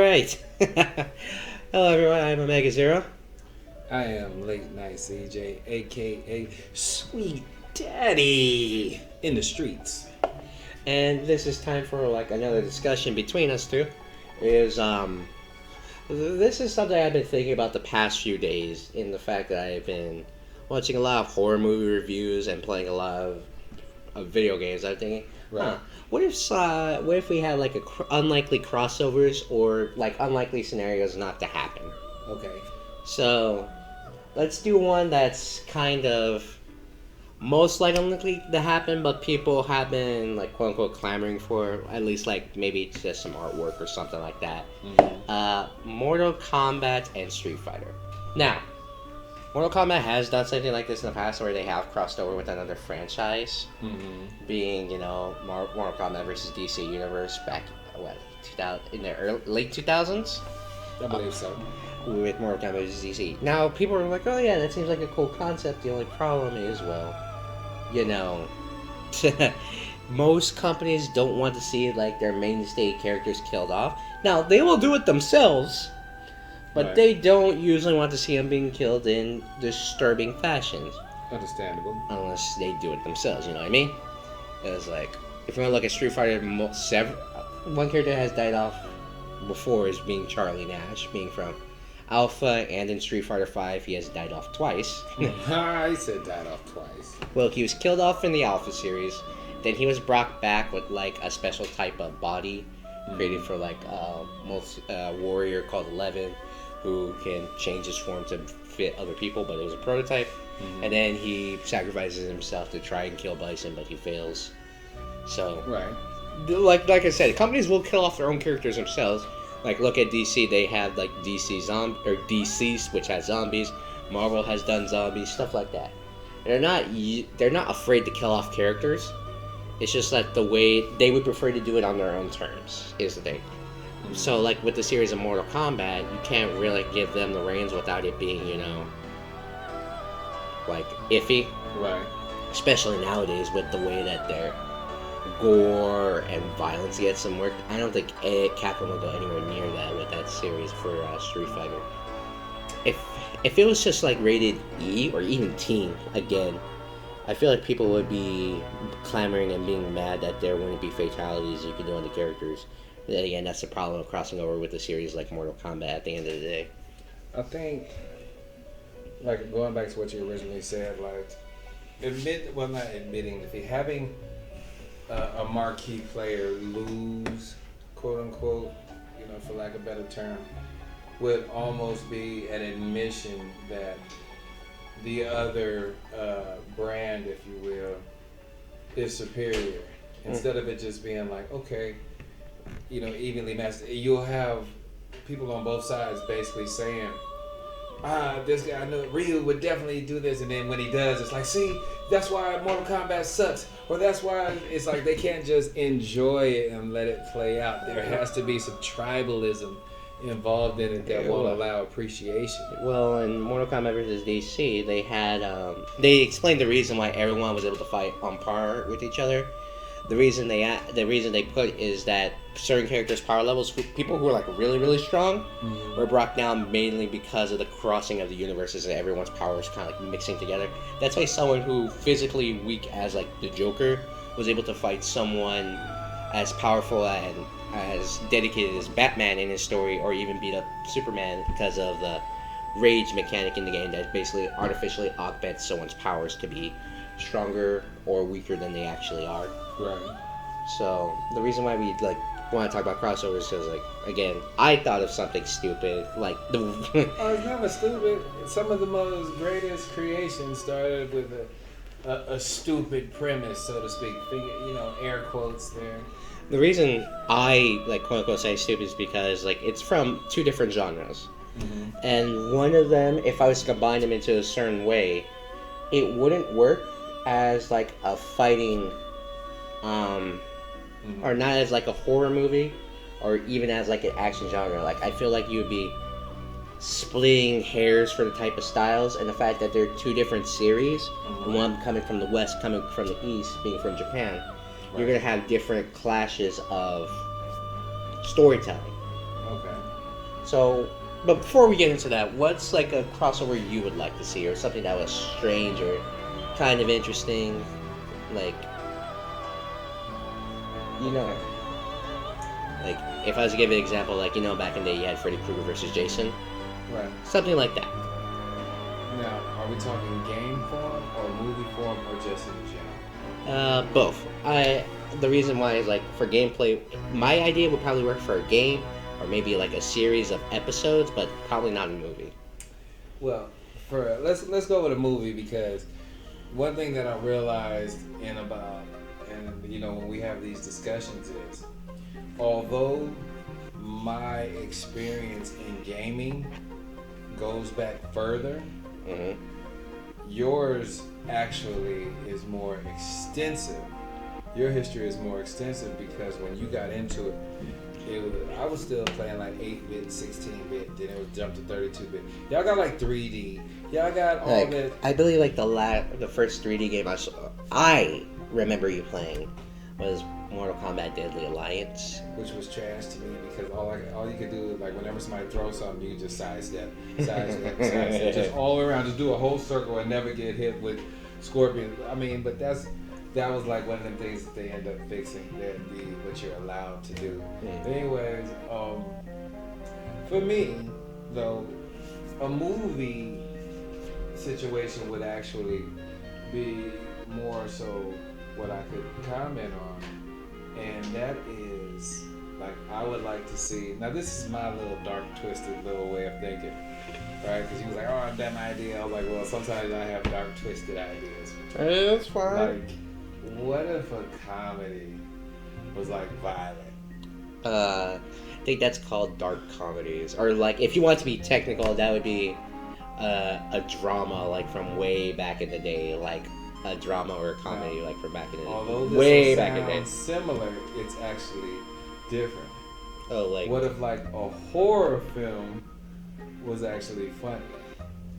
right. Hello, everyone. I'm Omega Zero. I am Late Night CJ, aka Sweet Daddy in the streets. And this is time for another discussion between us two. This is something I've been thinking about the past few days. In the fact that I've been watching a lot of horror movie reviews and playing a lot of video games. I'm thinking, Right. what if we had unlikely crossovers or unlikely scenarios not to happen? Okay. So let's do one that's kind of most likely to happen, but people have been quote unquote clamoring for, at least maybe it's just some artwork or something like that. Mortal Kombat and Street Fighter. Now, Mortal Kombat has done something like this in the past where they have crossed over with another franchise, being Mortal Kombat versus DC Universe back in the late 2000s. I believe so. With Mortal Kombat vs. DC. Now, people are like, oh yeah, that seems like a cool concept. The only problem is, most companies don't want to see their mainstay characters killed off. Now, they will do it themselves, but Right. they don't usually want to see them being killed in disturbing fashions. Understandable. Unless they do it themselves, you know what I mean? It's like, if you want to look at Street Fighter, one character has died off before is being Charlie Nash, being from Alpha, and in Street Fighter V, he has died off twice. I said died off twice. Well, he was killed off in the Alpha series, then he was brought back with a special type of body created for warrior called 11, who can change his form to fit other people, but it was a prototype. And then he sacrifices himself to try and kill Bison, but he fails. So, Right. like I said, companies will kill off their own characters themselves. Look at DC; they have DC, which has zombies. Marvel has done zombies, stuff like that. They're not afraid to kill off characters. It's just that the way they would prefer to do it on their own terms is the thing. So, with the series of Mortal Kombat, you can't really give them the reins without it being, iffy. Right. Especially nowadays with the way that their gore and violence gets some work. I don't think Capcom will go anywhere near that with that series for Street Fighter. If it was just rated E or even teen, again, I feel like people would be clamoring and being mad that there wouldn't be fatalities you could do on the characters. But then again, that's the problem of crossing over with a series like Mortal Kombat at the end of the day. I think, going back to what you originally said, not admitting, if you're having a marquee player lose, quote unquote, for lack of a better term, would almost be an admission that the other brand, if you will, is superior. Instead of it just being okay, evenly matched, you'll have people on both sides basically saying, this guy, I know Ryu would definitely do this, and then when he does, it's see, that's why Mortal Kombat sucks, or that's why it's they can't just enjoy it and let it play out. There has to be some tribalism involved in it that won't allow appreciation. Well, in Mortal Kombat vs. DC, they had they explained the reason why everyone was able to fight on par with each other. The reason they put is that certain characters' power levels, people who are really, really strong, were brought down mainly because of the crossing of the universes and everyone's powers kind of mixing together. That's why someone who physically weak as the Joker was able to fight someone as powerful and as dedicated as Batman in his story, or even beat up Superman because of the rage mechanic in the game that basically artificially augments someone's powers to be stronger or weaker than they actually are. Right. So the reason why we want to talk about crossovers is because again, I thought of something stupid Oh, it's never stupid. Some of the most greatest creations started with a stupid premise, so to speak. Air quotes there. The reason I quote unquote say stupid is because it's from two different genres, and one of them, if I was to combine them into a certain way, it wouldn't work as a fighting, or not as a horror movie, or even as an action genre. I feel like you would be splitting hairs for the type of styles, and the fact that they're two different series, one coming from the West, coming from the East, being from Japan. You're going to have different clashes of storytelling. Okay. So, but before we get into that, what's like a crossover you would like to see, or something that was strange or kind of interesting, like, you know, like if I was to give an example, like back in the day you had Freddy Krueger versus Jason, Right. something like that. Now, are we talking game form or movie form or just in general? Both. The reason why is like for gameplay, my idea would probably work for a game or maybe like a series of episodes, but probably not a movie. Well, let's go with a movie, because one thing that I realized and when we have these discussions is, although my experience in gaming goes back further, Mm-hmm. yours actually is more extensive. Your history is more extensive because when you got into it, I was still playing like 8-bit, 16-bit, then it was jumped to 32-bit. Y'all got like 3D. Y'all got all Like, that. I believe like the first 3D game I remember you playing was Mortal Kombat Deadly Alliance. Which was trash to me, because all you could do is, like, whenever somebody throws something, you just sidestep, just all the way around, just do a whole circle and never get hit with scorpions. I mean, but that was like one of the things that they end up fixing, what you're allowed to do. But anyways, for me though, a movie situation would actually be more so what I could comment on, and that is, like, I would like to see. Now, this is my little dark, twisted little way of thinking, right? Because he was like, "Oh, I'm dumb idea." I was like, "Well, sometimes I have dark, twisted ideas." That's fine. Like, what if a comedy was like violent? I think that's called dark comedies, or like if you want to be technical, that would be a drama like from way back in the day, like a drama or a comedy like from back in the day. Although this way back in the day. sounds similar, it's actually different. Oh, like What if like a horror film was actually funny?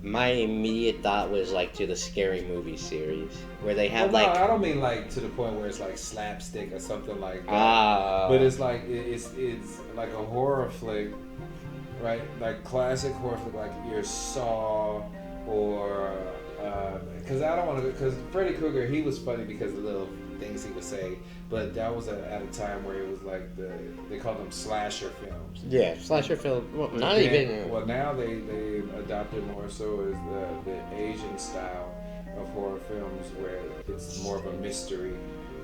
my immediate thought was like to the Scary Movie series where they have Well, like no, I don't mean like to the point where it's like slapstick or something like that. but But it's like it's like a horror flick, right? Like classic horror flick, like your Saw or because I don't want to, because Freddy Krueger, he was funny because of the little things he would say, but that was at a time where it was like they called them slasher films. yeah, slasher film. Well, not And- even. Well, now they adopted more so as the Asian style of horror films, where it's more of a mystery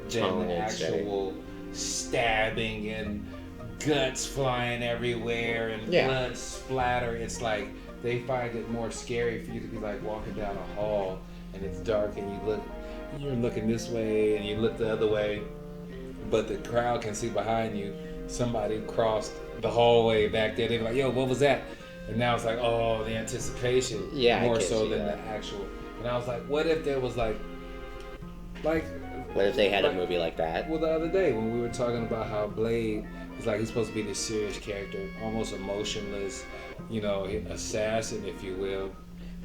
than Tone the and setting. actual stabbing and guts flying everywhere and Yeah. blood splatter. It's like they find it more scary for you to be like walking down a hall and it's dark and you're looking this way and you look the other way, but the crowd can see behind you somebody crossed the hallway back there. They're like, "Yo, what was that?" And now it's like, oh, the anticipation, Yeah, I more can so see than that. the actual. And I was like, what if there was like What if they had a like- movie like that? well, the other day when we were talking about how Blade is like, he's supposed to be this serious character, almost emotionless, assassin, if you will.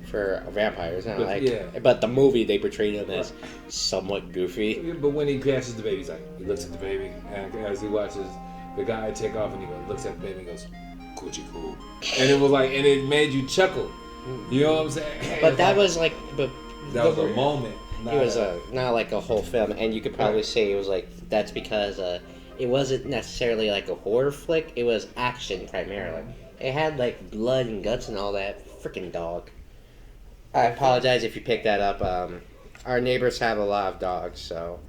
For vampires, But, like, yeah. but the movie they portrayed him as somewhat goofy. But when he catches the baby, he's like, he looks at the baby, and as he watches the guy take off, and he looks at the baby and goes, "Coochie cool," and it was like, and it made you chuckle. You know what I'm saying? But that was like, but that was a moment. it was not like a whole film, and you could probably say it was like that's because it wasn't necessarily like a horror flick. It was action primarily. It had like blood and guts and all that. Freaking dog. I apologize if you picked that up. Our neighbors have a lot of dogs, so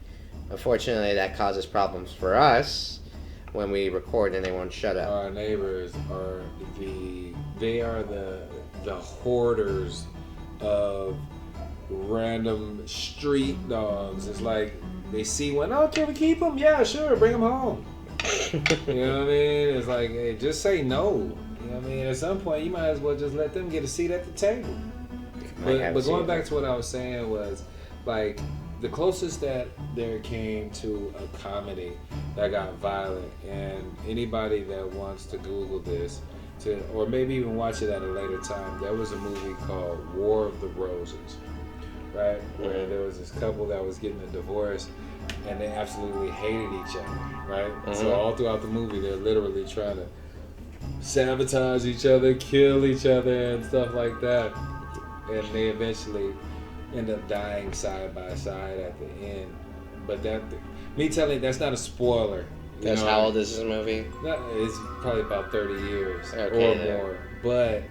unfortunately that causes problems for us when we record and they won't shut up. Our neighbors are the hoarders of random street dogs. It's like they see one, "Oh, can we keep them? Yeah, sure, bring them home." You know what I mean? It's like, hey, just say no. You know what I mean? At some point, you might as well just let them get a seat at the table. But going back to what I was saying was, like, the closest that there came to a comedy that got violent, and anybody that wants to Google this, or maybe even watch it at a later time, there was a movie called War of the Roses, right? Where there was this couple that was getting a divorce, and they absolutely hated each other, right? So all throughout the movie, they're literally trying to sabotage each other, kill each other, and stuff like that. And they eventually end up dying side by side at the end. But me telling you, that's not a spoiler. That's how old is this movie? It's probably about 30 years Okay, or yeah. more. But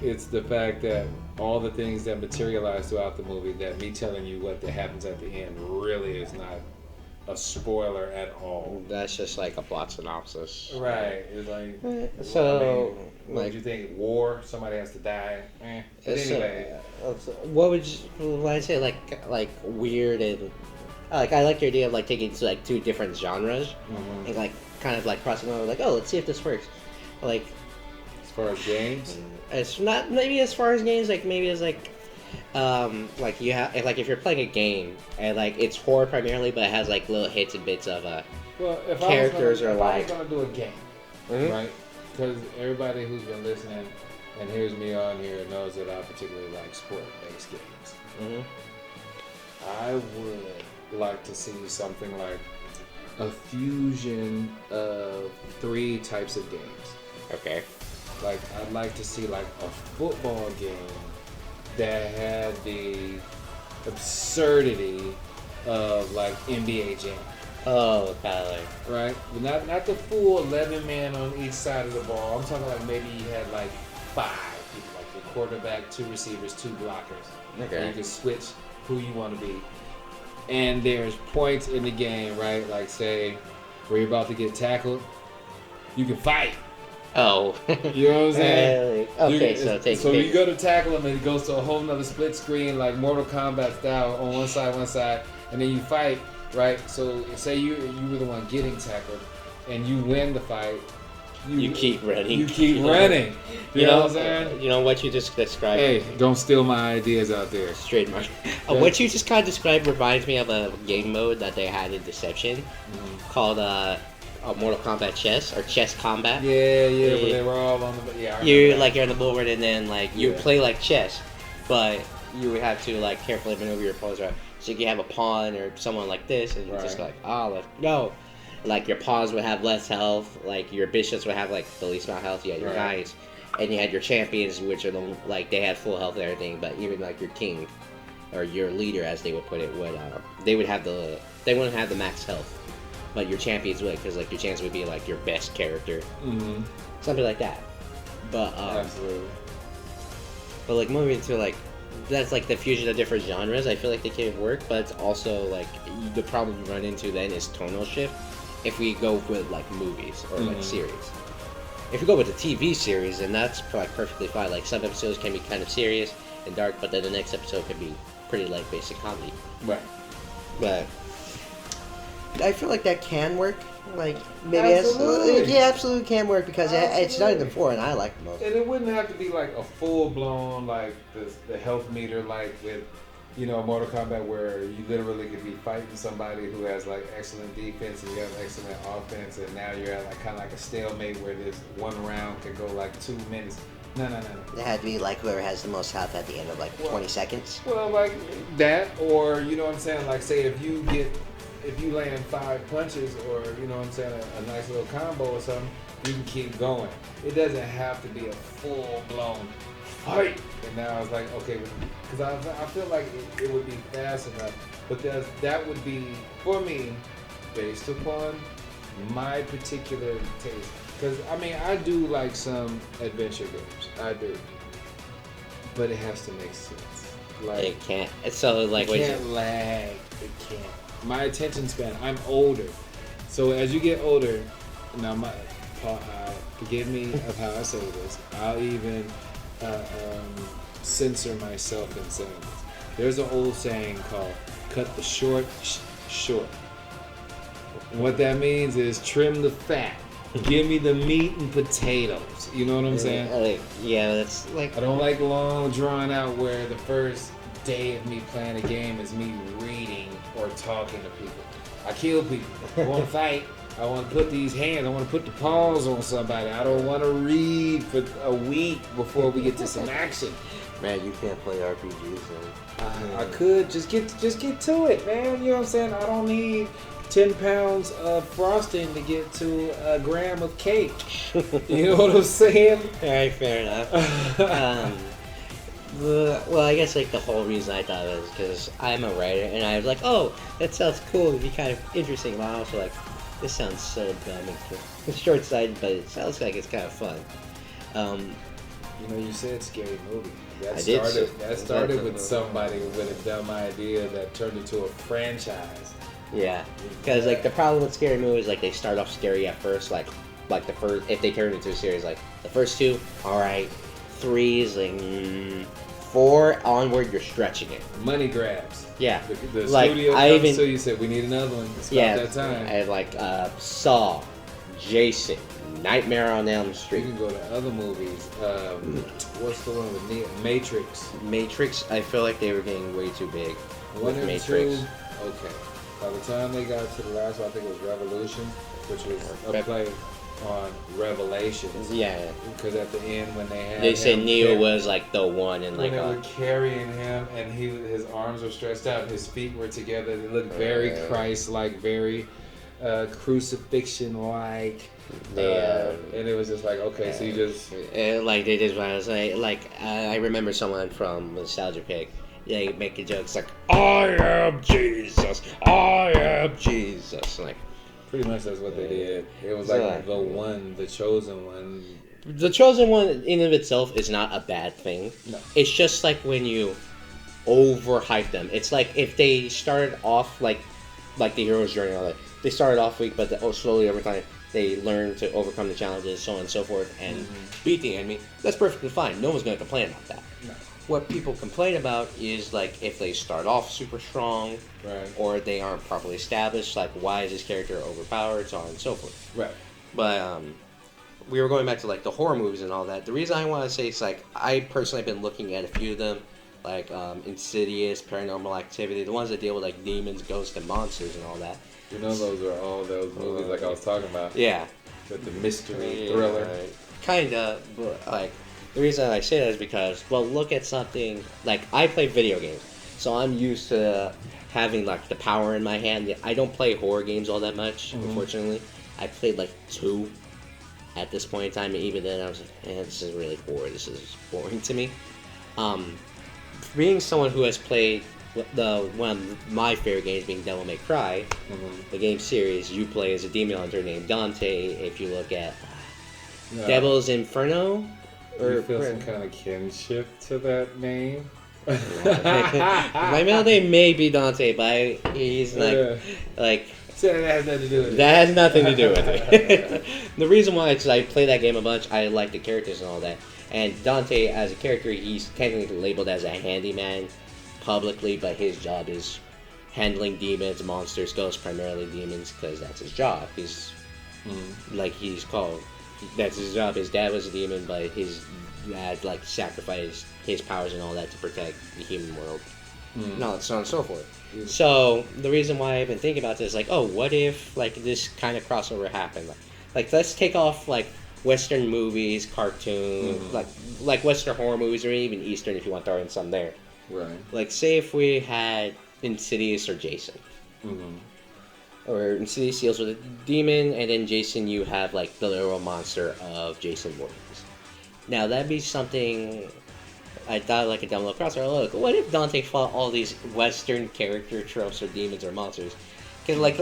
it's the fact that all the things that materialize throughout the movie, that me telling you what happens at the end really is not a spoiler at all. That's just like a plot synopsis. Right. It's like, So, what like, did you think? War? Somebody has to die? But anyway. what would you, when I say like weird and like I like the idea of like taking like two different genres and like kind of like crossing over, like, oh, let's see if this works. Like, As far as games? it's not maybe as far as games, like maybe as like you have if you're playing a game and like it's horror primarily, but it has like little hits and bits of Well, if characters I are like was gonna do a game, right? Because everybody who's been listening and hears me on here knows that I particularly like sport-based games. I would like to see something like a fusion of 3 types of games. Okay. Like, I'd like to see like a football game that had the absurdity of like NBA Jam. Oh, kind of like Right? But not the full 11 man on each side of the ball. I'm talking like maybe you had like 5 people, like your quarterback, 2 receivers, 2 blockers. Okay. And you can switch who you want to be. And there's points in the game, right? Like say where you're about to get tackled, you can fight. oh. You know what I'm saying? Okay, so you go to tackle him and it goes to a whole nother split screen like Mortal Kombat style on one side, and then you fight, right? So say you were the one getting tackled and you win the fight. You keep running. You keep running. You know what I'm saying? You know what you just described? Hey, don't steal my ideas out there. Trademark. What you just kind of described reminds me of a game mode that they had in Deception called Mortal Kombat Chess or Chess Combat. Yeah, but they were all on the You're in the board and then like you Yeah. play like chess, but you would have to like carefully maneuver your pawns around. So you can have a pawn or someone like this, and you just go like, let's go. Like your pawns would have less health, like your bishops would have like the least amount of health. You had your knights, and you had your champions, which are they had full health and everything. But even like your king or your leader, as they would put it, they wouldn't have the max health. But your champions would, because like your champions would be like your best character, something like that. But Absolutely. but like moving into like that's like the fusion of different genres. I feel like they can work, but it's also like the problem you run into then is tonal shift. If we go with like movies or like series, if we go with a TV series, then that's like perfectly fine. Like some episodes can be kind of serious and dark, but then the next episode can be pretty like basic comedy. Right. But I feel like that can work. Like maybe Absolutely. absolutely can work because it's done in the before, and I like the most. And it wouldn't have to be like a full blown like the health meter like with Mortal Kombat where you literally could be fighting somebody who has like excellent defense and you have excellent offense, and now you're at like kind of like a stalemate where this one round could go like 2 minutes. No. It had to be like whoever has the most health at the end of like 20 seconds. Well, like that, or you know what I'm saying? Like say if you land 5 punches, or you know what I'm saying, a nice little combo or something, you can keep going. It doesn't have to be a full blown fight. And now I was like, okay, because I feel like it would be fast enough, but that would be for me based upon my particular taste. Because I mean, I do like some adventure games, I do, but it has to make sense. Like It can't. So like it can't lag. It can't. My attention span. I'm older, so as you get older, now forgive me of how I say this. I'll even censor myself in saying this. There's an old saying called "cut the short short." And what that means is trim the fat. Give me the meat and potatoes. You know what I'm saying? That's like I don't like long drawn out where the first day of me playing a game is me reading or talking to people. I kill people. I want to fight. I want to put these hands. I want to put the paws on somebody. I don't want to read for a week before we get to some action. man, you can't play RPGs. I could just get to it, man. You know what I'm saying? I don't need 10 pounds of frosting to get to a gram of cake. You know what I'm saying? Alright, fair enough. Well, I guess like the whole reason I thought it was because I'm a writer and I was like, oh, that sounds cool. It'd be kind of interesting. But I also like, this sounds so dumb and short-sighted, but it sounds like it's kind of fun. You know, you said scary movie. That I did say- That started with somebody with a dumb idea that turned into a franchise. Yeah, because like the problem with scary movies, like they start off scary at first, like the first, if they turn into a series, like the first two, all right, 3 is like 4 onward, you're stretching it. Money grabs. Yeah, The Like, studio I comes even- to you, said we need another one. It's yeah. about that time. I had like Saw, Jason, Nightmare on Elm You Street, can go to other movies. What's the one with Matrix? Matrix. I feel like they were getting way too big One with and Matrix. 2. Okay. By the time they got to the last one, I think it was Revolution, which was a Rev- play on Revelations. Yeah, Because at the end, when they had they said him Neo car- was like the one, and when like they were carrying him and his arms were stretched out, his feet were together. They looked very Christ-like, very crucifixion-like. And it was just like, okay, so you just like they did when I was like I remember someone from Nostalgia Pick. They make a joke. It's like, I am Jesus. I am Jesus. Like, pretty much that's what they did. It was So, like the one, the chosen one. the chosen one in and of itself is not a bad thing. No. It's just like when you overhype them. It's like if they started off like the hero's journey, all that. They started off weak, but slowly over time they learn to overcome the challenges, so on and so forth, and beat the enemy. That's perfectly fine. No one's going to complain about that. No. What people complain about is like if they start off super strong, Right. or they aren't properly established. Like, why is this character overpowered, so on and so forth. Right. But we were going back to like the horror movies and all that. The reason I want to say is like I personally have been looking at a few of them, like Insidious, Paranormal Activity, the ones that deal with like demons, ghosts, and monsters and all that. You know, those are all those movies like I was talking about. Yeah, With the mystery thriller. Kinda, but like the reason I say that is because, well, look at something like I play video games, so I'm used to having like the power in my hand. I don't play horror games all that much, unfortunately. I played like 2 at this point in time, and even then I was like, this is really boring. This is boring to me. Being someone who has played one of my favorite games being Devil May Cry, the game series, you play as a demon hunter named Dante. If you look at No. Devil's Inferno, You feel some kind of kinship to that name? my middle name may be Dante, but he's like So that has nothing to do with it. that has nothing to do with it. The reason why is I play that game a bunch. I like the characters and all that. And Dante, as a character, he's technically labeled as a handyman publicly, but his job is handling demons, monsters, ghosts, primarily demons, because that's his job. He's like he's called. That's his job. His dad was a demon, but his dad like sacrificed his powers and all that to protect the human world. No, so on and so forth. So the reason why I've been thinking about this is like, oh, what if like this kind of crossover happened? Like let's take off like Western movies, cartoons, like Western horror movies, or even Eastern if you want to throw in some there. Right. Like say if we had Insidious or Jason. Or Insidious deals with a demon, and then Jason, you have like the literal monster of Jason Voorhees. Now that'd be something I thought like a dumb little crossover. Look, what if Dante fought all these Western character tropes or demons or monsters? Because like,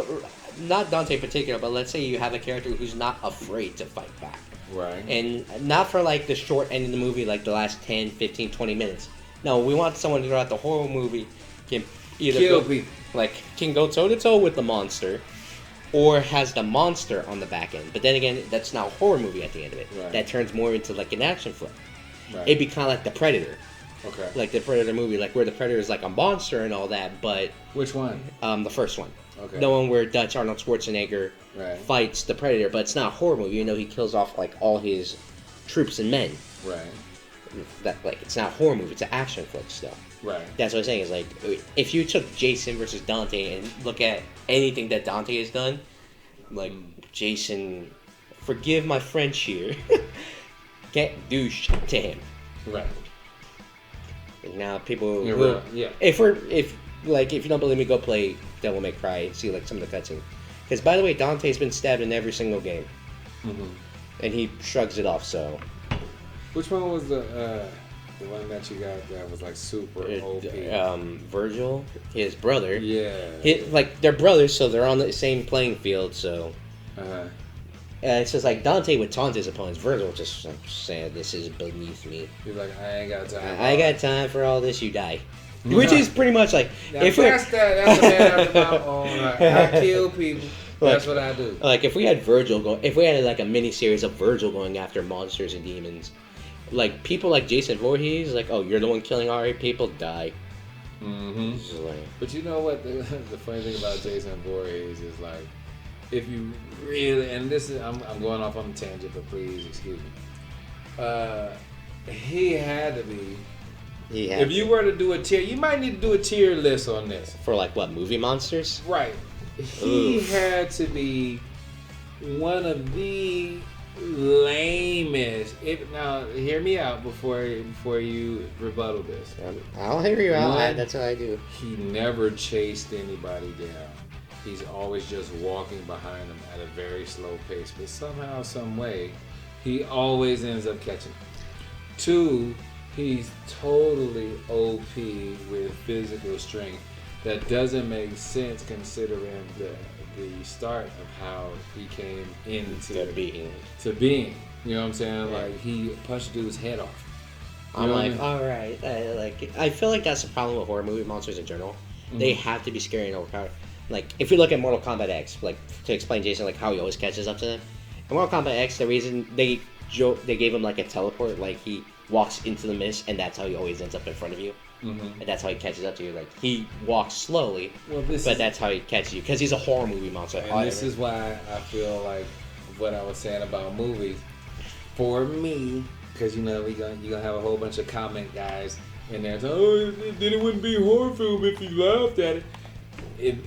not Dante in particular, but let's say you have a character who's not afraid to fight back. Right. And not for like the short end of the movie, like the last 10, 15, 20 minutes. No, we want someone throughout the horror movie can either Kill go, people. like can go toe to toe with the monster, or has the monster on the back end. But then again, that's not a horror movie at the end of it. Right. That turns more into like an action flick. Right. It'd be kind of like the Predator, Okay. like the Predator movie, like where the Predator is like a monster and all that. But Which one? the first one, Okay. the one where Dutch Arnold Schwarzenegger Right. fights the Predator, but it's not a horror movie. You know, he kills off like all his troops and men. Right. That like it's not a horror movie; it's an action flick still. Right. That's what I'm saying. Is like if you took Jason versus Dante and look at anything that Dante has done, like Jason, forgive my French here, can't do shit to him. Right. Now people, You're will, right. Yeah. if you don't believe me, go play Devil May Cry and see like some of the cutscenes. Because, by the way, Dante's been stabbed in every single game. Mm-hmm. And he shrugs it off, so... Which one was the one that you got that was like super OP? Virgil, his brother. Yeah. Like, they're brothers, so they're on the same playing field, so... Uh-huh. It's just like Dante would taunt his opponents. Virgil just like, saying, "This is beneath me. He's like, I ain't got time. I got time for all this. You die." Which is pretty much like now that's a man after my own. Like, I kill people. That's what I do. Like if we had Virgil going, if we had like a mini series of Virgil going after monsters and demons, like people like Jason Voorhees, like, oh, you're the one killing our people, die. Mm-hmm. Like, but you know what? The funny thing about Jason Voorhees is like, if you really, and this is, I'm going off on a tangent, but please excuse me. He had to be. If you were to do a tier, you might need to do a tier list on this. For like what, movie monsters? Right. He had to be one of the lamest. Now, hear me out before you rebuttal this. I'll hear you out. That's what I do. He never chased anybody down. He's always just walking behind them at a very slow pace, but somehow, some way, he always ends up catching them. 2, he's totally OP with physical strength. That doesn't make sense considering the start of how he came into being. You know what I'm saying? Yeah. Like he punched dude's head off. I'm like, all right. I feel like that's the problem with horror movie monsters in general. Mm-hmm. They have to be scary and overpowered. Like if you look at Mortal Kombat X, like to explain Jason, like how he always catches up to them. In Mortal Kombat X, the reason they gave him like a teleport, like he walks into the mist, and that's how he always ends up in front of you. Mm-hmm. And that's how he catches up to you. Like he walks slowly, that's how he catches you because he's a horror movie monster. And this is why I feel like what I was saying about movies for me, because you know you're gonna have a whole bunch of comment guys in there. So, then it wouldn't be a horror film if you laughed at it.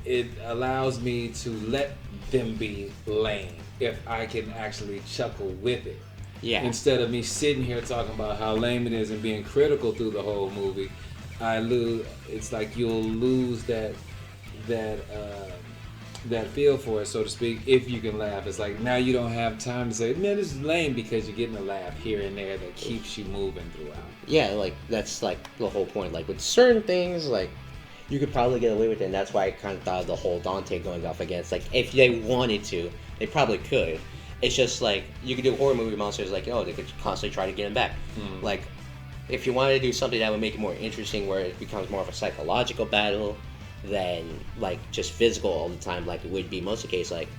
It allows me to let them be lame if I can actually chuckle with it. Yeah. Instead of me sitting here talking about how lame it is and being critical through the whole movie, it's like you'll lose that feel for it, so to speak, if you can laugh. It's like now you don't have time to say, man, this is lame, because you're getting a laugh here and there that keeps you moving throughout. Yeah, like that's like the whole point. Like with certain things, like you could probably get away with it, and that's why I kind of thought of the whole Dante going off against. Like if they wanted to, they probably could. It's just like you could do horror movie monsters, like they could constantly try to get him back. Mm. Like if you wanted to do something that would make it more interesting, where it becomes more of a psychological battle than like just physical all the time, like it would be most of the case. Like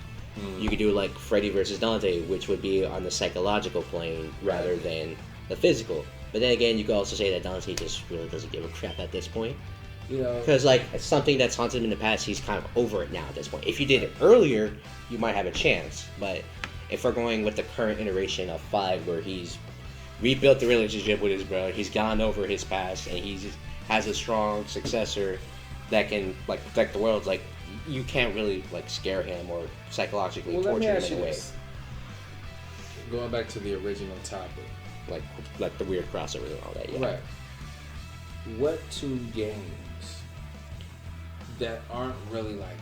you could do like Freddy versus Dante, which would be on the psychological plane rather than the physical. But then again, you could also say that Dante just really doesn't give a crap at this point. Because like it's something that's haunted him in the past, he's kind of over it now at this point. If you did it earlier, you might have a chance. But if we're going with the current iteration of 5, where he's rebuilt the relationship with his brother, he's gone over his past, and he has a strong successor that can like protect the world, like you can't really like scare him or psychologically torture him in a way. Going back to the original topic, like the weird crossover and all that. Yeah. Right. What 2 games that aren't really like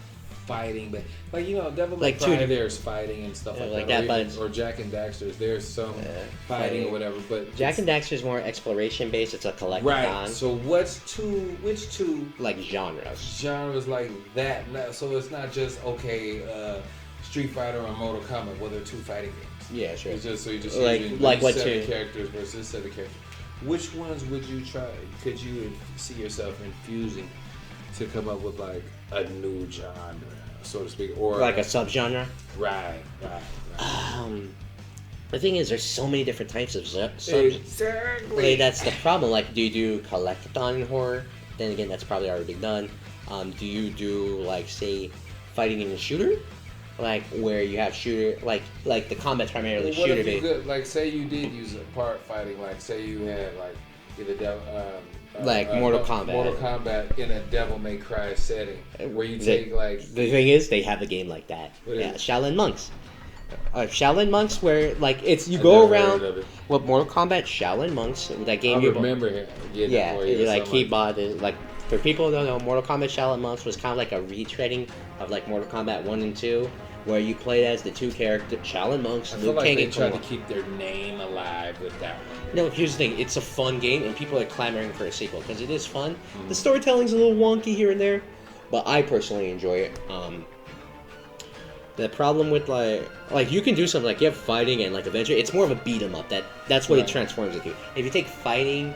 fighting, but like Devil May Cry, there's fighting and stuff like that, or Jak and Daxter's, there's some fighting or whatever. But Jak and Daxter's more exploration based. It's a collectathon. Right. So which two like genres like that? So it's not just Street Fighter or Mortal Kombat, where they're 2 fighting games. Yeah, sure. It's just like what 2 characters versus this set of characters. Which ones would you try? Could you see yourself infusing to come up with like a new genre, so to speak, or like a subgenre? Right. The thing is, there's so many different types of Exactly. Like, that's the problem. Like, do you do collectathon in horror? Then again, that's probably already been done. Do you do like say fighting in a shooter? Like where you have shooter, like the combat's primarily shooter based. Like say you did use a part fighting, like say you had like either Mortal Kombat. Mortal Kombat in a Devil May Cry setting, where you take like. The thing is, they have a game like that. Yeah, Shaolin Monks. Shaolin Monks, where like it's you go around with Mortal Kombat Shaolin Monks. That game I remember it. Yeah, like he bought it. Like for people who don't know, Mortal Kombat Shaolin Monks was kind of like a retreading of like Mortal Kombat 1 and 2. where you played as the two characters, Shaolin monks, I feel Liu like Kang they and tried Kung to Lao. keep their name alive with that one. No, here's the thing. It's a fun game, and people are clamoring for a sequel because it is fun. The storytelling's a little wonky here and there, but I personally enjoy it. The problem with like you can do something like you have fighting and like adventure. It's more of a beat 'em up. That's what it Right. transforms into. If you take fighting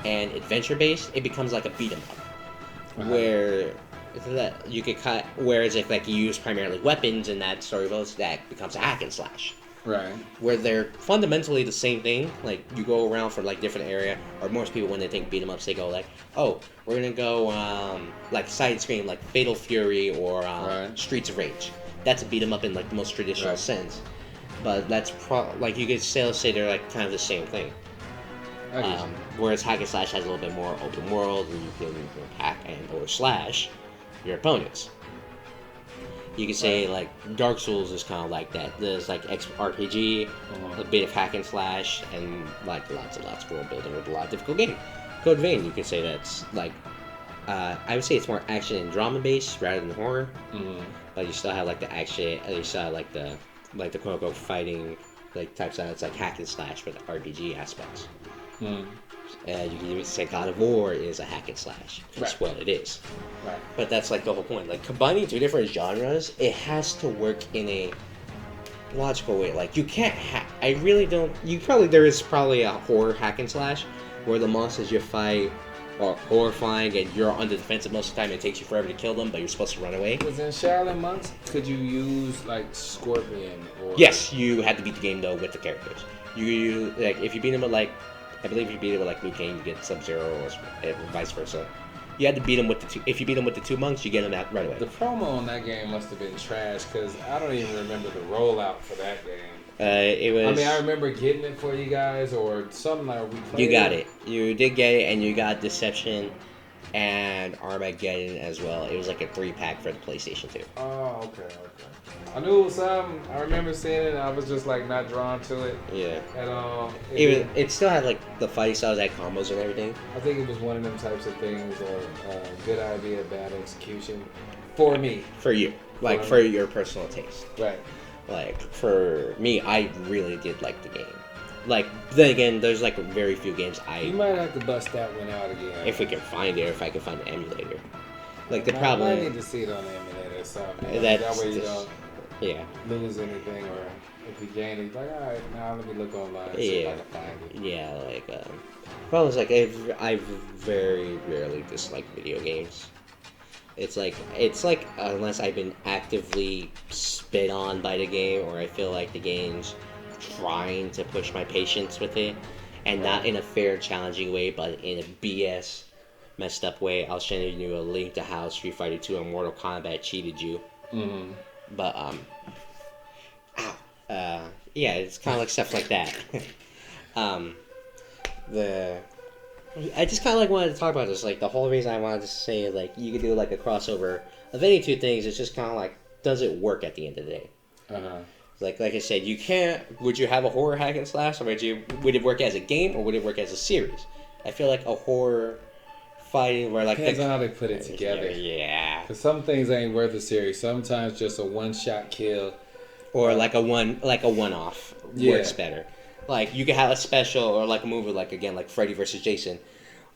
and adventure based, it becomes like a beat 'em up, where that you could cut. Whereas if like you use primarily weapons in that story modes, that becomes a hack and slash. Right. Where they're fundamentally the same thing. Like you go around from like different area, or most people when they think beat 'em ups, they go like, oh, we're gonna go like side screen like Fatal Fury or Right. Streets of Rage. That's a beat 'em up in like the most traditional Right. sense. But that's like you could still say they're like kind of the same thing. I get you. Whereas hack and slash has a little bit more open world, and you can hack and or slash your opponents. You could say like Dark Souls is kind of like that. There's like RPG, a bit of hack and slash, and like lots of world building with a lot of difficult game. Code Vein, you could say that's like I would say it's more action and drama based rather than horror. But you still have like the action, you still have like the quote unquote fighting like types of it's like hack and slash with RPG aspects. You can even say God of War is a hack and slash. That's Right. what it is. Right. But that's like the whole point. Like combining two different genres, it has to work in a logical way. Like you can't I really don't. There is probably a horror hack and slash where the monsters you fight are horrifying and you're on the defensive most of the time. And it takes you forever to kill them, but you're supposed to run away. Was in Shaolin Monks, could you use like Scorpion or Yes, you had to beat the game though with the characters. You like if you beat them with like, I believe if you beat it with like Liu Kang, you get Sub-Zero or vice versa. You had to beat them with the two. If you beat them with the two monks, you get them out right away. The promo on that game must have been trash because I don't even remember the rollout for that game. It was. I mean, I remember getting it for you guys or something like we played. You got it. You did get it, and you got Deception and Armageddon as well. It was like a 3-pack for the PlayStation 2. Oh, okay. I knew it was something. I remember seeing it. And I was just like not drawn to it. Yeah. And It still had like the fighting styles, had combos and everything. I think it was one of them types of things of good idea, bad execution for me. For you, like for your personal taste. Right. Like for me, I really did like the game. Like then again, there's like very few games You might have to bust that one out again. if we can find it, or if I can find the emulator. Like the I problem, need to see it on the emulator or something. That's That way you just- don't yeah, lose anything, or if you gain it, like, all right, now let me look online and see if I can find it. yeah. Like problem is like I very rarely dislike video games. It's like unless I've been actively spit on by the game, or I feel like the game's trying to push my patience with it, and not in a fair, challenging way, but in a BS, messed up way. I'll send you a link to how Street Fighter 2 and Mortal Kombat cheated you. Mm-hmm. But yeah, it's kind of like stuff like that. I just kind of like wanted to talk about this. Like the whole reason I wanted to say like you could do like a crossover of any two things. It's just kind of like, does it work at the end of the day? Like I said, you can't. Would you have a horror hack and slash, or would it work as a game, or would it work as a series? I feel like a horror fighting where like Depends on how they put it together. Yeah. Because some things ain't worth a series. Sometimes just a one-shot kill. Or like a one-off Yeah. works better. Like you could have a special or like a movie like Freddy versus Jason,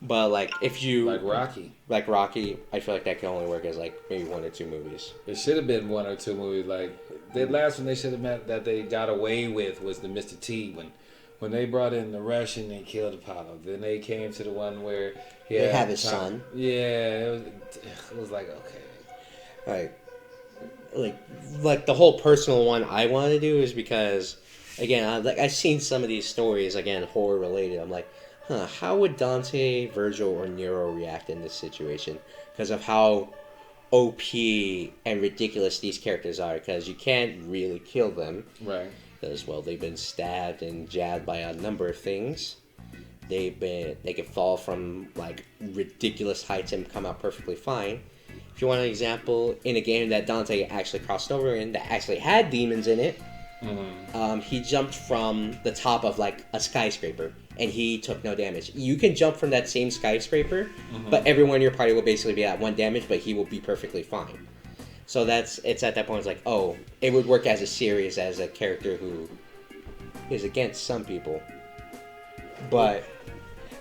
but like if you Like Rocky. like Rocky, I feel like that can only work as like maybe 1 or 2 movies. It should have been 1 or 2 movies. Like the last one they should have met that they got away with was the Mr. T when they brought in the Russian and killed Apollo. Then they came to the one where They have his son. Yeah, it was like okay. Like the whole personal one I want to do is because again I've seen some of these stories again horror related. I'm like, how would Dante, Virgil, or Nero react in this situation because of how OP and ridiculous these characters are? Because you can't really kill them. Right. Because well, they've been stabbed and jabbed by a number of things. They can fall from like ridiculous heights and come out perfectly fine. If you want an example, in a game that Dante actually crossed over in that actually had demons in it, he jumped from the top of like a skyscraper and he took no damage. You can jump from that same skyscraper, but everyone in your party will basically be at 1 damage, but he will be perfectly fine. So it's at that point. It's like, oh, it would work as a series as a character who is against some people, but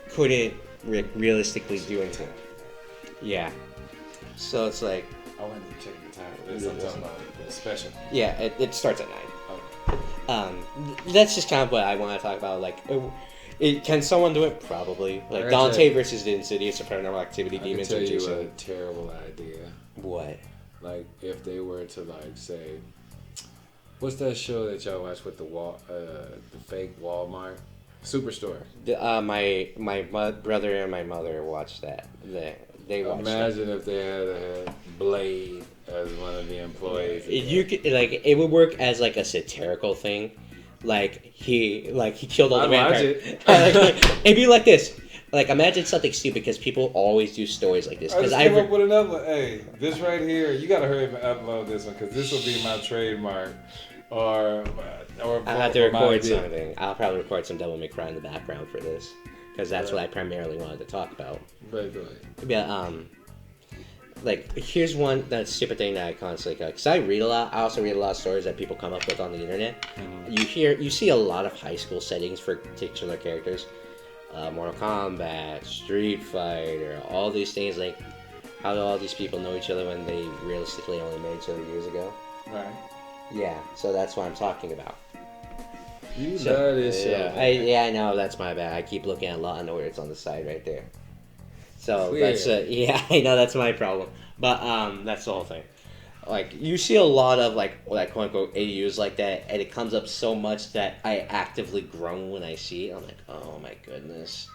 couldn't realistically do anything. Yeah. So it's like, I wanted to check the time for this. I'm talking about the special. yeah, it starts at 9. Okay. That's just kind of what I want to talk about. Like, can someone do it? Probably. Like I Dante tell- versus the Insidious or Paranormal Activity I can Demons. tell or you Jason. a terrible idea. What? Like if they were to like say, what's that show that y'all watch with the fake Walmart Superstore? My brother and my mother watched that. They watched that. Imagine if they had Blade as one of the employees. You could like it would work as like a satirical thing, like he killed all the I'd watch vampires. It'd be like this. Like imagine something stupid because people always do stories like this. I Because just came up with another one. Hey, this right here, you gotta hurry up and upload this one because this will be my trademark. Or I'll have to for my record idea. something. I'll probably record some Devil May Cry in the background for this because that's what I primarily wanted to talk about. But go ahead. Yeah, like here's one that's stupid thing that I constantly because I read a lot. I also read a lot of stories that people come up with on the internet. You see a lot of high school settings for titular characters, Mortal Kombat, Street Fighter, all these things. Like, how do all these people know each other when they realistically only met each other years ago? Right. Yeah, so that's what I'm talking about. You So, love this show. yeah, I know that's my bad. I keep looking at Law and Order. It's on the side right there. So Clear. that's yeah, I know that's my problem. But that's the whole thing. Like you see a lot of like quote unquote AUs like that, and it comes up so much that I actively groan when I see it. I'm like, oh my goodness,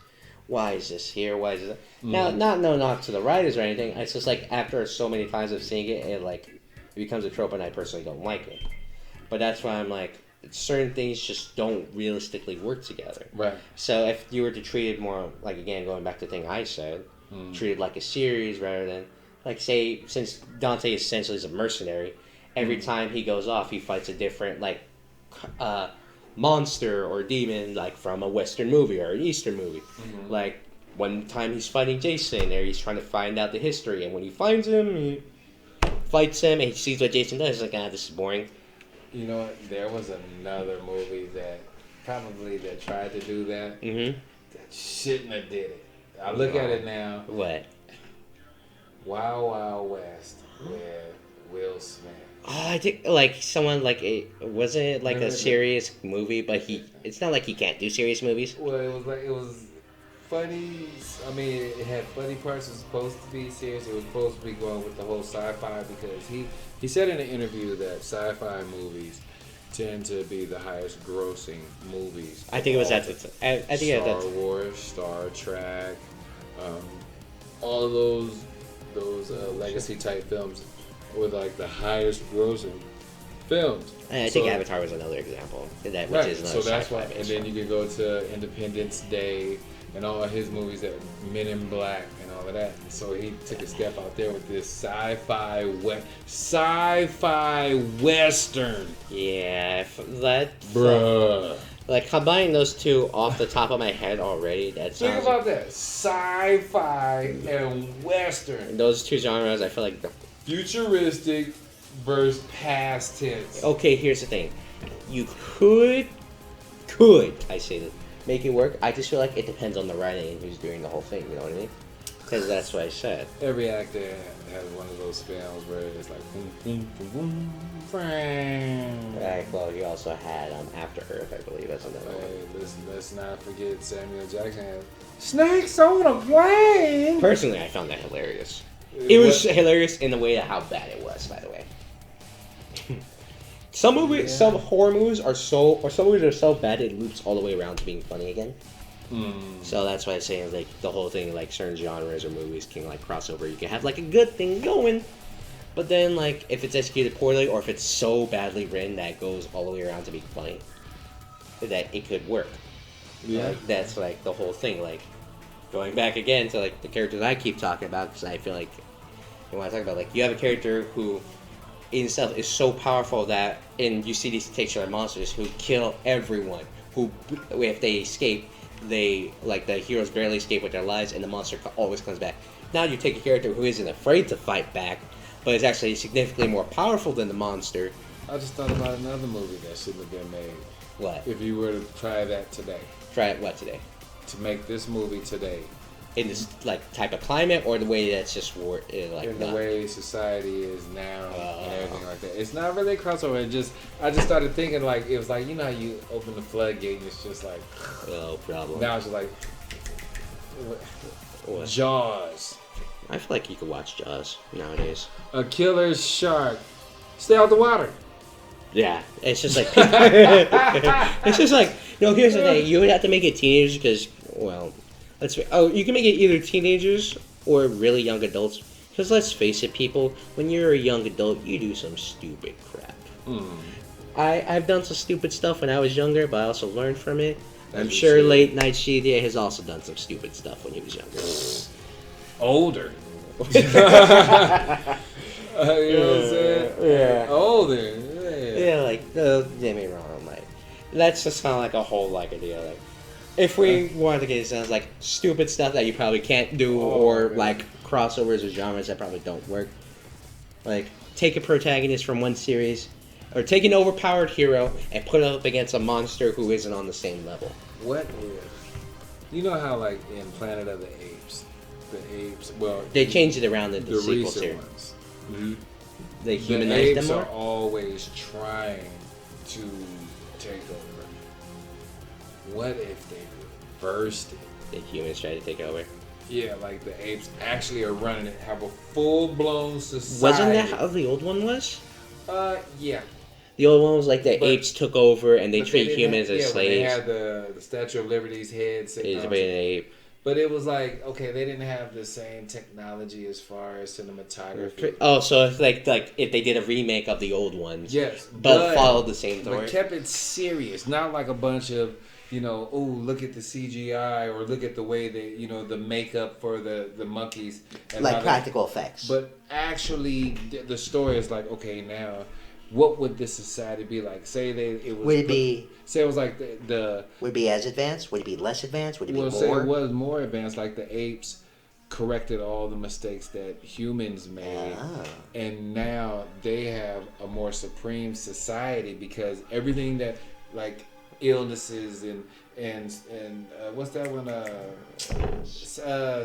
why is this here? Why is it? Now, not no knock to the writers or anything. It's just like after so many times of seeing it, it becomes a trope, and I personally don't like it. But that's why I'm like, certain things just don't realistically work together. Right. So if you were to treat it more like, again, going back to the thing I said, treat it like a series rather than like, say, since Dante essentially is a mercenary, every time he goes off, he fights a different monster or demon like from a Western movie or an Eastern movie. Like one time he's fighting Jason, or he's trying to find out the history, and when he finds him, he fights him, and he sees what Jason does. He's like, this is boring. You know what? There was another movie that tried to do that. Mm-hmm. That shouldn't have did it. I look at it now. What? Wild Wild West with Will Smith. Oh, I think like someone like wasn't it like No, a no. serious movie, but it's not like he can't do serious movies. Well, it was funny. I mean, it had funny parts. It was supposed to be serious. It was supposed to be going with the whole sci-fi because he said in an interview that sci-fi movies tend to be the highest grossing movies. I think it was All that. I think Star that's. Wars, Star Trek, all of those legacy type films were like the highest grossing films. I think Avatar was another example. Which Right, is so that's why. sci-fi And then you could go to Independence Day and all of his movies that Men in Black and all of that. And so he took a step out there with this sci-fi western. Yeah, that. Bruh. Like combining those two off the top of my head already, that Think sounds. about that. Sci-fi and western. Those two genres, I feel like. Futuristic versus past tense. Okay, here's the thing. You could I say that make it work? I just feel like it depends on the writing and who's doing the whole thing. You know what I mean? Because that's what I said. Every actor has one of those films where it's like boom, boom, boom, boom, bang. Right, well, he also had After Earth, I believe, as another one. Hey, let's not forget Samuel Jackson had Snakes on a Plane. Personally, I found that hilarious. It was hilarious in the way of how bad it was, by the way. Some horror movies are some movies are so bad it loops all the way around to being funny again. So that's why I'm saying like the whole thing, like certain genres or movies can like cross over. You can have like a good thing going, but then like if it's executed poorly or if it's so badly written that it goes all the way around to being funny, that it could work. Yeah. Like, that's like the whole thing. Like going back again to like the characters I keep talking about, because I feel like when I talk about like you have a character who in itself is so powerful that, and you see these titular monsters who kill everyone. Who, if they escape, they like the heroes barely escape with their lives, and the monster always comes back. Now you take a character who isn't afraid to fight back, but is actually significantly more powerful than the monster. I just thought about another movie that shouldn't have been made. What? If you were to try that today, Try it what today? to make this movie today, In this like type of climate, or the way that's just like in the not- way society is now and everything like that. It's not really a crossover. I just started thinking like it was like, you know how you open the floodgate and it's just like Oh, problem. now it's just like What? Jaws, I feel like you could watch Jaws nowadays. a killer shark, stay out the water. Yeah, it's just like it's just like no. Here's the thing: you would have to make it teenagers because, well, you can make it either teenagers or really young adults. Because let's face it, people, when you're a young adult, you do some stupid crap. I've done some stupid stuff when I was younger, but I also learned from it. I'm As sure you should. Late Night CJ has also done some stupid stuff when he was younger. Older. You know what I'm saying? Yeah. Older. Yeah, like, don't get me wrong, like, that's just kind of like a whole, like, idea, like, if we wanted to get it sounds like stupid stuff that you probably can't do, or, man. like, crossovers or genres that probably don't work, like, take a protagonist from one series, or take an overpowered hero and put it up against a monster who isn't on the same level. What if? You know how like in Planet of the Apes, well, They changed it around in the the sequels recent here. ones. They The humanized apes them are more. always trying to take over. What if they reversed it? The humans tried to take over. Yeah, like the apes actually are running it, have a full-blown society. Wasn't that how the old one was? Yeah. The old one was like the But- apes took over and they But treat didn't humans have, as when they slaves. had the Statue of Liberty's head sitting It's on about an ape. But it was like, okay, they didn't have the same technology as far as cinematography. Oh, so it's like if they did a remake of the old ones, Yes, but followed the same but story. kept it serious, not like a bunch of, oh, look at the CGI or look at the way they, the makeup for the monkeys. And how Like they- practical effects. But actually, the story is like, okay, now, what would this society be like? Say it was. Would it be Say it was like the would it be as advanced? Would it be less advanced? Would it be well, say more? it was more advanced, like the apes corrected all the mistakes that humans made, Ah. and now they have a more supreme society because everything that like illnesses and what's that one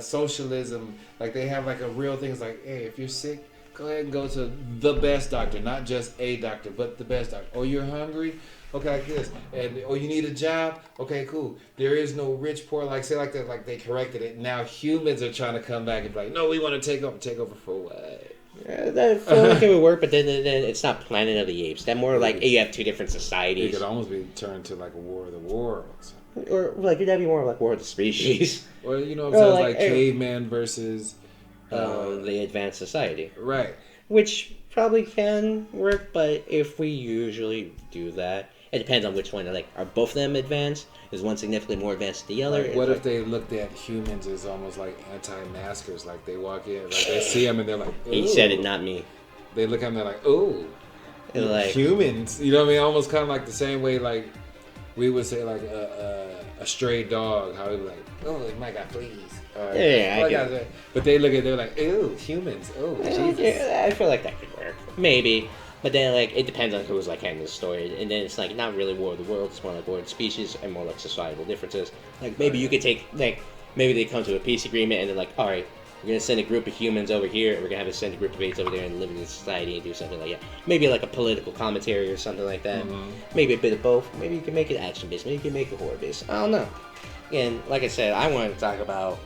socialism, like they have like a real thing. It's like, hey, if you're sick, go ahead and go to the best doctor, not just a doctor, but the best doctor. Oh, you're hungry? Okay, like this. And you need a job? Okay, cool. There is no rich, poor, like say like that, like they corrected it. Now humans are trying to come back and be like, no, we want to take over. Take over for what? Yeah, that feel like it would work, but then it's not Planet of the Apes. That more like you have two different It societies, could almost be turned to like a War of the Worlds. or like that'd be more like War of the Species, Or you know what Or I'm saying? like, Like caveman versus the advanced society, right. which probably can work. But if we usually do that, it depends on which one. Like, are both of them advanced? Is one significantly more advanced than the other? Like, what It's if they looked at humans as almost like anti-maskers? Like they walk in, like they see them and they're like, he said it, "Ooh." not me. They look at them, they're like, oh, And like, humans. You know what I mean? Almost kind of like the same way like we would say like a stray dog. How we be like, oh, my God, please. Or, Yeah, I "Oh, get God." But they look at, they're like, ew, humans. Oh, Jesus. yeah, I feel like that could work, maybe. But then, like, it depends on who's like handling the story, and then it's like not really War of the Worlds, it's more like War of the Species, and more like societal differences. Like maybe you could take like maybe they come to a peace agreement, and they're like, all right, we're gonna send a group of humans over here, and we're gonna have to send a group of apes over there and live in this society and do something like that. Maybe like a political commentary or something like that. Maybe a bit of both. Maybe you can make it action based. Maybe you can make it horror based. I don't know. And like I said, I wanted to talk about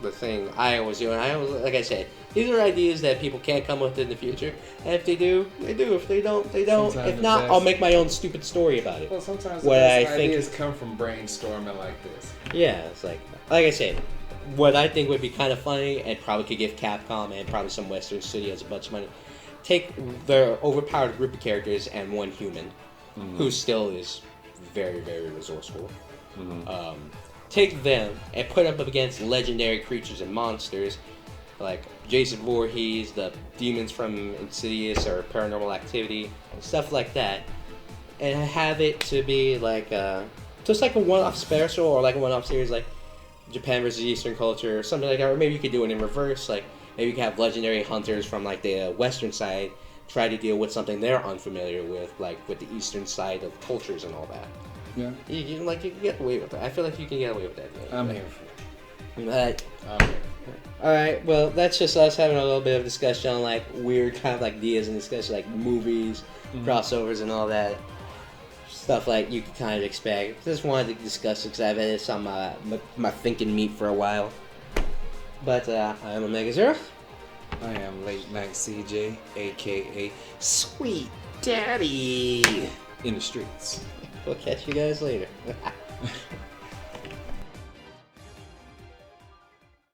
the thing I always do, and I always, like I said, these are ideas that people can't come up with in the future. And if they do, they do. If they don't, they don't. Sometimes If the not, best- I'll make my own stupid story about it. Well, sometimes the What best I think- ideas come from brainstorming like this. Yeah, it's like I said, what I think would be kind of funny and probably could give Capcom and probably some Western studios a bunch of money. Take their overpowered group of characters and one human, who still is very, very resourceful. Take them and put them up against legendary creatures and monsters like Jason Voorhees, the demons from Insidious or Paranormal Activity, and stuff like that, and have it to be like just like a one-off special or like a one-off series like Japan versus Eastern culture or something like that. Or maybe you could do it in reverse, like Maybe you can have legendary hunters from like the western side try to deal with something they're unfamiliar with, like with the eastern side of cultures and all that. Yeah. You can get away with that. I feel like you can get away with that. I'm here for it. But, I'm here. all right, well, that's just us having a little bit of discussion on like weird kind of like ideas and discussion like movies, crossovers, and all that stuff like you could kind of expect. Just wanted to discuss it because I've had this on my thinking meat for a while. But I am Omega Zero. I am Late Night CJ, aka Sweet Daddy. in the streets. We'll catch you guys later.